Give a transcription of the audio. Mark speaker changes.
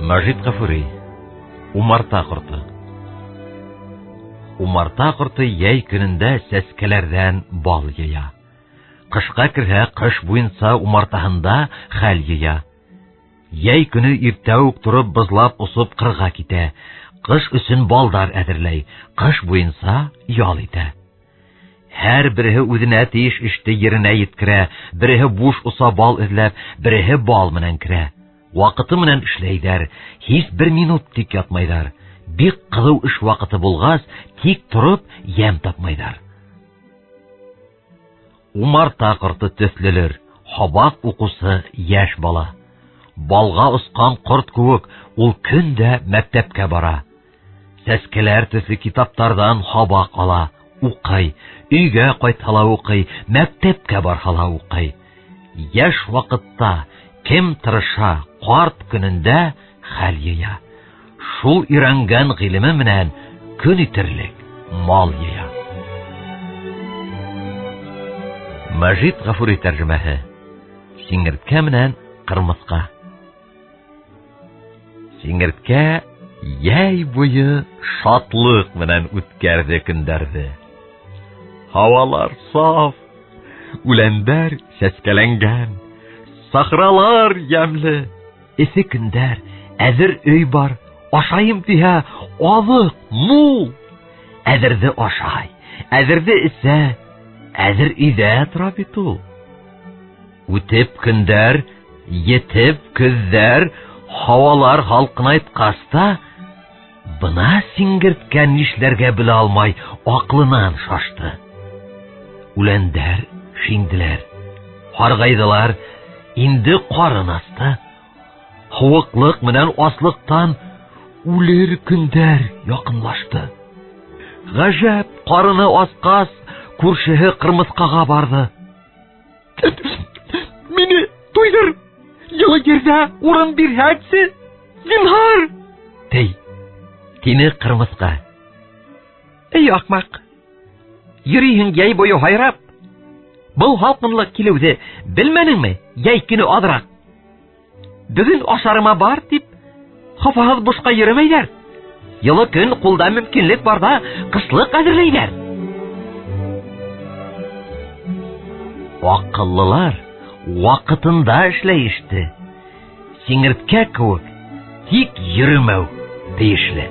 Speaker 1: Мәҗит Гафури. Умарта корты. Умарта корты яй көнендә сәскәләрдән бал йыя. Кышка керһә, кыш буенса умартаһында хәл йыя. Яй көне иртә үк турып бызлап усып кырга китә. Кыш өчен балдар әзерләй, кыш буенса ял итә. Һәр бере үзенә тиеш эште yerенә yetkерә, бере буш уса бал эзләп, бере бал менән керә. Вакыты менән эшләйдәр, һич бер минут тик ятмайдар. Бик кылу эш вакыты булгас, тик турып ям тапмайдар. Умарта корты төслелер, хабак укусы яшь бала. Балга оскан корт күк, ул көндә мәктәпкә бара. Сәскәләр төсле китаптардан хабак ала, укый, өйгә кайтһала укый, мәктәпкә барһала укый. Яшь вакытта кем тырыша, карт көнендә хәл йыя. Шул ирәнгән гыйлеме менән көн итерлек мал йыя. Мәҗит Гафури тәрҗемәһе. Сиңерткә менән кырмыска. Сиңерткә яй буе шатлык менән үткәрде көндәрде. Һавалар саф, үләннәр сәскәләнгән, сахралар ямлы. Эссе көндәр, әзер өй бар, ашайым тиһә, азык мул. Әзерде ашай, әзерде эсә, әзер өйдә тора бит ул. Үтеп көндәр, етеп көзләр, һавалар халкынайткаста, бына сиңерткән нишләргә белә алмай, аклынан шашты. Үләндәр шинделәр, харгайдылар, инде карын асты. Хуыклык менән аслыктан үлер көндәр якынлашты. Гаҗәп, карыны аскас, күршеһе кырмыскага барды. Мине туйдыр, йылы җирдә урын бирһәксе, зинһар. Тине кырмыска. Эй акмак, йөриһең яй буе хайрап. Бу халкынлык килүде белмәнеңме? Яй көне адрак. Бүген ашарыма бар дип, хафаһыз бушка йөрмәйләр. Йылы көн кулда мөмкинлек барда кышлык әзерләйләр. Акыллылар вакытында эшләеште. Сиңерткә күк тик йөрмәү тиешле.